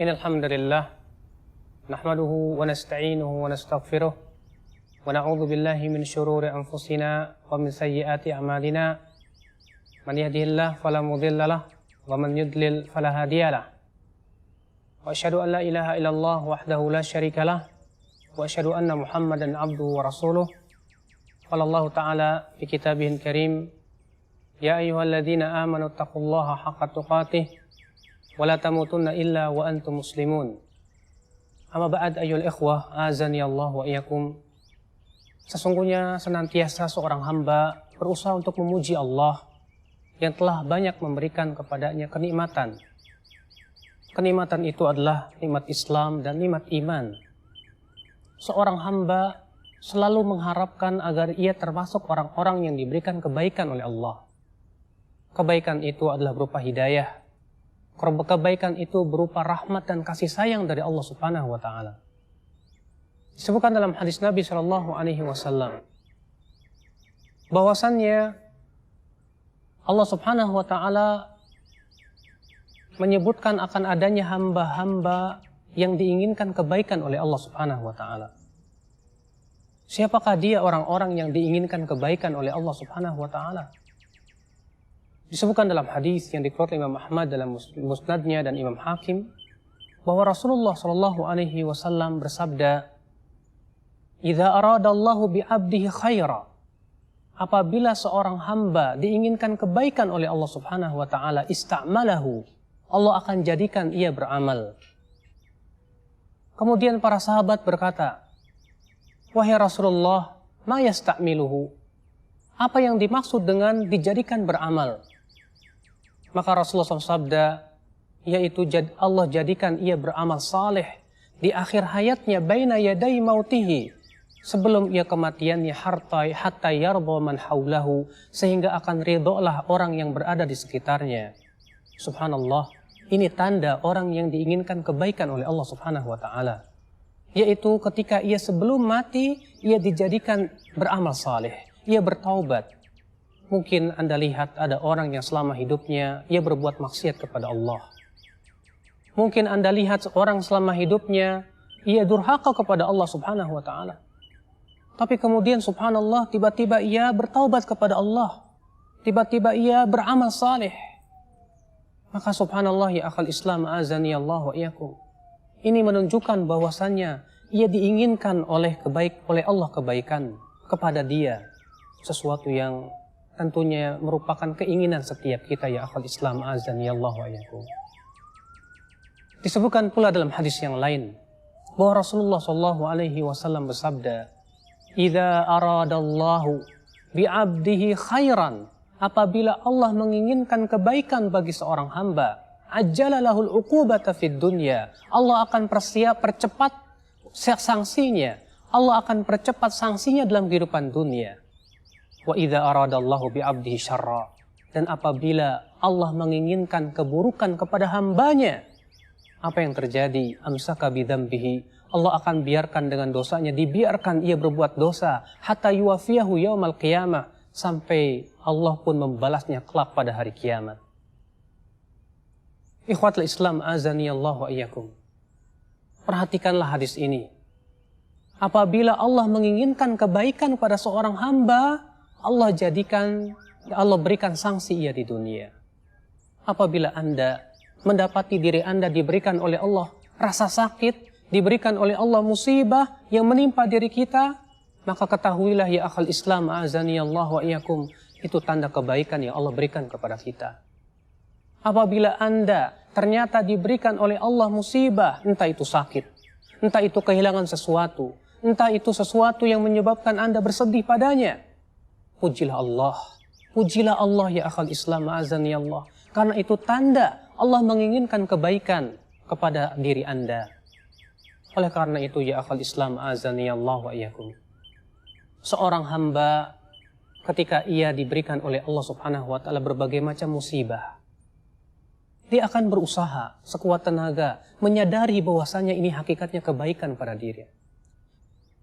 Innal hamdalillah nahmaduhu wa nasta'inuhu wa nastaghfiruh wa na'udzu billahi min shururi anfusina wa min sayyiati a'malina. Man yahdihillahu fala mudilla lahu wa man yudlil fala hadiya lahu. Wa asyhadu an la ilaha illallah wahdahu la syarika lah wa asyhadu anna Muhammadan abduhu wa rasuluh. Qala Allah ta'ala fi kitabihil karim, ya ayyuhalladzina amanu taqullaha haqqa tuqatih wa la tamutunna illa wa antum muslimun. Amma ba'd ayyuhal ikhwah, azani Allah wa iyyakum. Sesungguhnya senantiasa seorang hamba berusaha untuk memuji Allah yang telah banyak memberikan kepadanya kenikmatan. Kenikmatan itu adalah nikmat Islam dan nikmat iman. Seorang hamba selalu mengharapkan agar ia termasuk orang-orang yang diberikan kebaikan oleh Allah. Kebaikan itu adalah berupa hidayah. Kebaikan itu berupa rahmat dan kasih sayang dari Allah Subhanahu wa Ta'ala. Disebutkan dalam hadis Nabi Shallallahu Alaihi Wasallam bahwasannya Allah Subhanahu wa Ta'ala menyebutkan akan adanya hamba-hamba yang diinginkan kebaikan oleh Allah Subhanahu wa Ta'ala. Siapakah dia orang-orang yang diinginkan kebaikan oleh Allah Subhanahu wa Ta'ala? Disebutkan dalam hadis yang dikeluarkan Imam Ahmad dalam musnadnya dan Imam Hakim bahwa Rasulullah Shallallahu Alaihi Wasallam bersabda, "Idza aradallahu bi 'abdihi khaira." Apabila seorang hamba diinginkan kebaikan oleh Allah Subhanahu wa Ta'ala, ista'malahu, Allah akan jadikan ia beramal. Kemudian para sahabat berkata, "Wahai Rasulullah, ma yasta'miluhu?" Apa yang dimaksud dengan dijadikan beramal? Maka Rasulullah SAW sabda, yaitu Allah jadikan ia beramal saleh di akhir hayatnya, baina yaday mautihi, sebelum ia kematiannya, hatta yarda man haulahu, sehingga akan ridholah orang yang berada di sekitarnya. Subhanallah, ini tanda orang yang diinginkan kebaikan oleh Allah Subhanahu wa Ta'ala, yaitu ketika ia sebelum mati ia dijadikan beramal saleh, ia bertaubat. Mungkin Anda lihat ada orang yang selama hidupnya ia berbuat maksiat kepada Allah. Mungkin Anda lihat seorang selama hidupnya ia durhaka kepada Allah Subhanahu wa Ta'ala. Tapi kemudian subhanallah, tiba-tiba ia bertaubat kepada Allah. Tiba-tiba ia beramal saleh. Maka subhanallah ya akhal Islam, azani Allah wa iyyakum. Ini menunjukkan bahwasannya ia diinginkan oleh Allah kebaikan kepada dia. Sesuatu yang tentunya merupakan keinginan setiap kita ya akhal Islam, azani Allah wa iyyakum. Disebutkan pula dalam hadis yang lain bahwa Rasulullah sallallahu alaihi wasallam bersabda, "Idza aradallahu bi 'abdihi khairan." Apabila Allah menginginkan kebaikan bagi seorang hamba, ajjala lahul 'uqubata fid dunya. Allah akan percepat sanksinya. Allah akan percepat sanksinya dalam kehidupan dunia. Wa idza aradallahu bi 'abdihi syarra. Dan apabila Allah menginginkan keburukan kepada hambanya, apa yang terjadi? Amsaka bidzambihi. Allah akan biarkan dengan dosanya, dibiarkan ia berbuat dosa hatta yuwafiyahu yaumal qiyamah, sampai Allah pun membalasnya kelak pada hari kiamat. Ikhwatul Islam, azani Allah wa iyyakum. Perhatikanlah hadis ini. Apabila Allah menginginkan kebaikan pada seorang hamba, Allah berikan sanksi ia di dunia. Apabila Anda mendapati diri Anda diberikan oleh Allah rasa sakit, diberikan oleh Allah musibah yang menimpa diri kita, maka ketahuilah ya akhal Islam, azani Allah wa iyyakum, itu tanda kebaikan yang Allah berikan kepada kita. Apabila Anda ternyata diberikan oleh Allah musibah, entah itu sakit, entah itu kehilangan sesuatu, entah itu sesuatu yang menyebabkan Anda bersedih padanya, pujilah Allah. Pujilah Allah ya akhal Islam, azani Allah. Karena itu tanda Allah menginginkan kebaikan kepada diri Anda. Oleh karena itu ya akhal Islam, azani Allah wa iyyakum. Seorang hamba ketika ia diberikan oleh Allah Subhanahu wa Ta'ala berbagai macam musibah, dia akan berusaha sekuat tenaga menyadari bahwasanya ini hakikatnya kebaikan pada diri.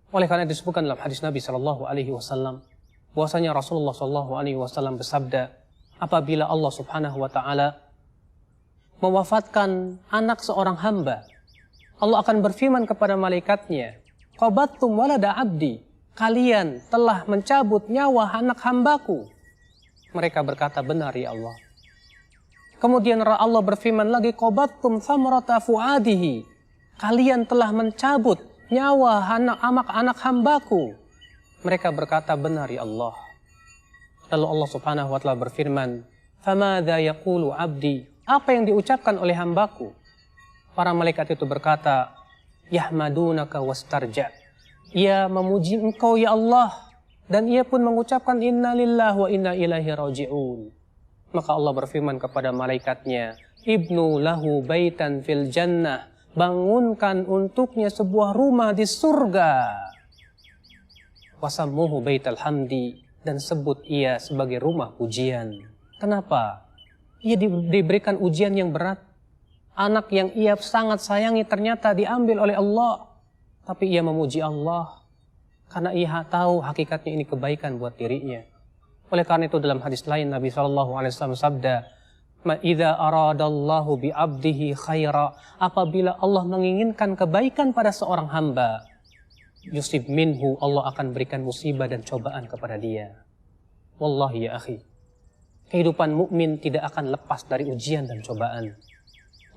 Oleh karena disebutkan dalam hadis Nabi Shallallahu Alaihi Wasallam bahwasanya Rasulullah Shallallahu Alaihi Wasallam bersabda, apabila Allah Subhanahu wa Ta'ala mewafatkan anak seorang hamba, Allah akan berfirman kepada malaikatnya, qabattum walada abdi, kalian telah mencabut nyawa anak hambaku. Mereka berkata, benar ya Allah. Kemudian Allah berfirman lagi, qabattum thamrata fuadihi, kalian telah mencabut nyawa anak hambaku. Mereka berkata, benar ya Allah. Lalu Allah subhanahu wa ta'ala berfirman, famadha yaqulu abdi, apa yang diucapkan oleh hambaku? Para malaikat itu berkata, yahmadunaka wastarja, ia memuji engkau ya Allah, dan ia pun mengucapkan inna lillahi wa inna ilaihi raji'un. Maka Allah berfirman kepada malaikatnya, ibnu lahu baitan fil jannah, bangunkan untuknya sebuah rumah di surga. Wasammuhu baital hamdi, dan sebut ia sebagai rumah pujian. Kenapa? Ia diberikan ujian yang berat. Anak yang ia sangat sayangi ternyata diambil oleh Allah. Tapi ia memuji Allah karena ia tahu hakikatnya ini kebaikan buat dirinya. Oleh karena itu dalam hadis lain Nabi SAW sabda, "Idza aradallahu bi 'abdihi khaira", apabila Allah menginginkan kebaikan pada seorang hamba, yusib minhu, Allah akan berikan musibah dan cobaan kepada dia. Wallahi ya akhi, kehidupan mukmin tidak akan lepas dari ujian dan cobaan.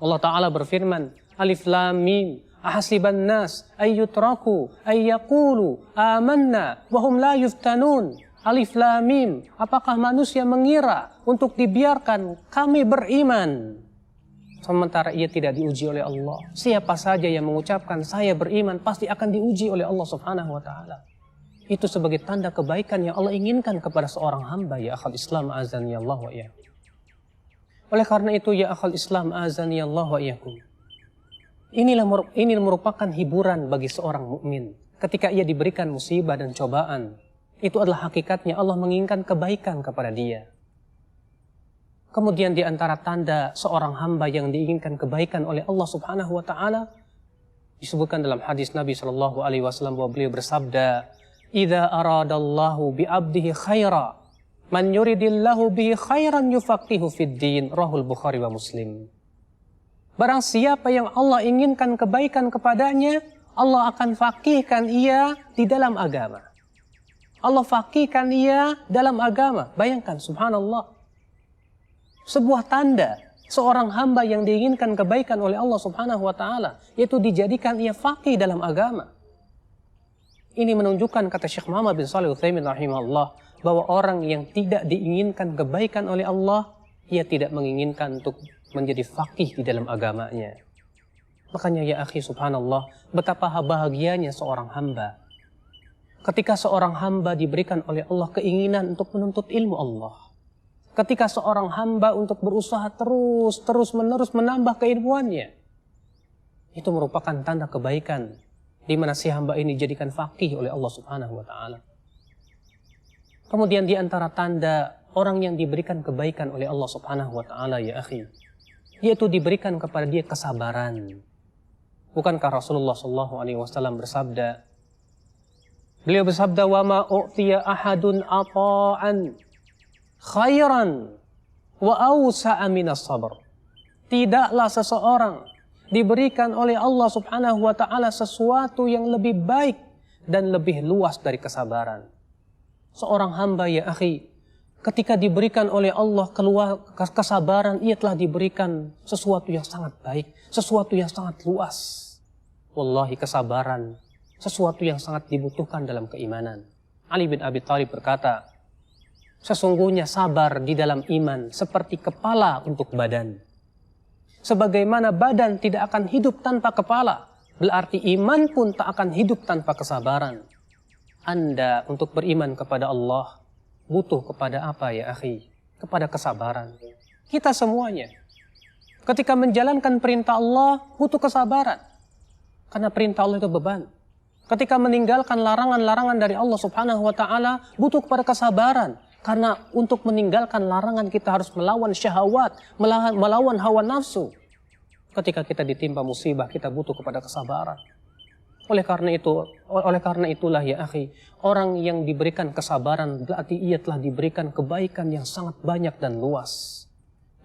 Allah Ta'ala berfirman, Alif Lam Mim, ahasiban nas ayyutraku ayyaqulu amanna wahum la yuftanun. Alif Lam Mim, apakah manusia mengira untuk dibiarkan kami beriman, sementara ia tidak diuji oleh Allah? Siapa saja yang mengucapkan saya beriman pasti akan diuji oleh Allah Subhanahu wa Ta'ala. Itu sebagai tanda kebaikan yang Allah inginkan kepada seorang hamba. Ya akhal Islam azani Allah wa iyyakum. Oleh karena itu ya akhal Islam azani Allah wa iyyakum, ini merupakan hiburan bagi seorang mukmin ketika ia diberikan musibah dan cobaan. Itu adalah hakikatnya Allah menginginkan kebaikan kepada dia. Kemudian di antara tanda seorang hamba yang diinginkan kebaikan oleh Allah Subhanahu wa Ta'ala, disebutkan dalam hadis Nabi sallallahu alaihi wasallam bahwa beliau bersabda, "Idza aradallahu bi 'abdihi khaira, man yuridillahu bihi khairan yufaqihu fid din." Rahul Bukhari wa Muslim. Barang siapa yang Allah inginkan kebaikan kepadanya, Allah akan faqihkan ia di dalam agama. Allah faqihkan ia dalam agama. Bayangkan, subhanallah. Sebuah tanda seorang hamba yang diinginkan kebaikan oleh Allah Subhanahu wa Ta'ala, yaitu dijadikan ia faqih dalam agama. Ini menunjukkan, kata Syekh Muhammad bin Shalih Al-Utsaimin rahimahullah, bahwa orang yang tidak diinginkan kebaikan oleh Allah, ia tidak menginginkan untuk menjadi faqih di dalam agamanya. Makanya ya akhi, subhanallah, betapa bahagianya seorang hamba ketika seorang hamba diberikan oleh Allah keinginan untuk menuntut ilmu Allah. Ketika seorang hamba untuk berusaha terus-menerus menambah keilmuannya. Itu merupakan tanda kebaikan di mana si hamba ini dijadikan faqih oleh Allah Subhanahu wa Ta'ala. Kemudian di antara tanda orang yang diberikan kebaikan oleh Allah Subhanahu wa Ta'ala ya akhi, yaitu diberikan kepada dia kesabaran. Bukankah Rasulullah SAW bersabda, beliau bersabda, "Wa ma u'tiya ahadun ata'an khairan wa awsa'a minas sabr." Tidaklah seseorang diberikan oleh Allah Subhanahu wa Ta'ala sesuatu yang lebih baik dan lebih luas dari kesabaran. Seorang hamba ya akhi, ketika diberikan oleh Allah kesabaran, ia telah diberikan sesuatu yang sangat baik, sesuatu yang sangat luas. Wallahi, kesabaran sesuatu yang sangat dibutuhkan dalam keimanan. Ali bin Abi Thalib berkata, sesungguhnya sabar di dalam iman seperti kepala untuk badan. Sebagaimana badan tidak akan hidup tanpa kepala, berarti iman pun tak akan hidup tanpa kesabaran. Anda untuk beriman kepada Allah butuh kepada apa ya akhi? Kepada kesabaran. Kita semuanya ketika menjalankan perintah Allah butuh kesabaran. Karena perintah Allah itu beban. Ketika meninggalkan larangan-larangan dari Allah Subhanahu wa Ta'ala butuh kepada kesabaran. Karena untuk meninggalkan larangan kita harus melawan syahwat, melawan hawa nafsu. Ketika kita ditimpa musibah kita butuh kepada kesabaran. Oleh karena itulah ya akhi, orang yang diberikan kesabaran berarti ia telah diberikan kebaikan yang sangat banyak dan luas.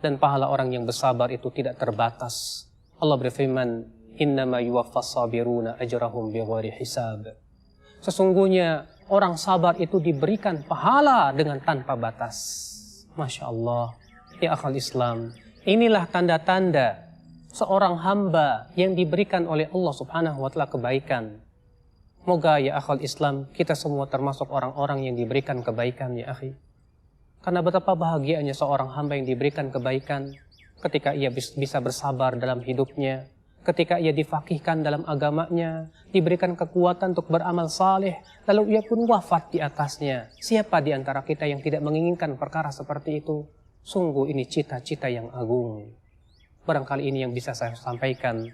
Dan pahala orang yang bersabar itu tidak terbatas. Allah berfirman, Innama yuwaffas sabiruna ajrahum bighairi hisab. Sesungguhnya orang sabar itu diberikan pahala dengan tanpa batas. Masya Allah. Ya akhal Islam, inilah tanda-tanda seorang hamba yang diberikan oleh Allah Subhanahu wa Ta'ala kebaikan. Moga ya akhal Islam, kita semua termasuk orang-orang yang diberikan kebaikan ya akhi. Karena betapa bahagianya seorang hamba yang diberikan kebaikan ketika ia bisa bersabar dalam hidupnya, ketika ia difaqihkan dalam agamanya, diberikan kekuatan untuk beramal saleh, lalu ia pun wafat di atasnya. Siapa di antara kita yang tidak menginginkan perkara seperti itu? Sungguh ini cita-cita yang agung. Barangkali ini yang bisa saya sampaikan.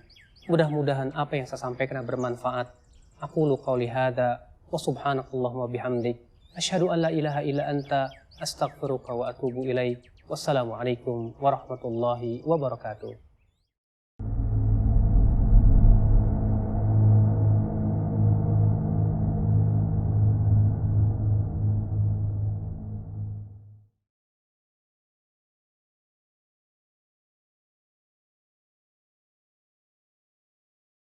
Mudah-mudahan apa yang saya sampaikan bermanfaat. Aqulu qawli hadza wa subhanakallahumma bihamdik asyhadu an la ilaha illa anta astaghfiruka wa atubu ilaik. Wassalamualaikum warahmatullahi wabarakatuh.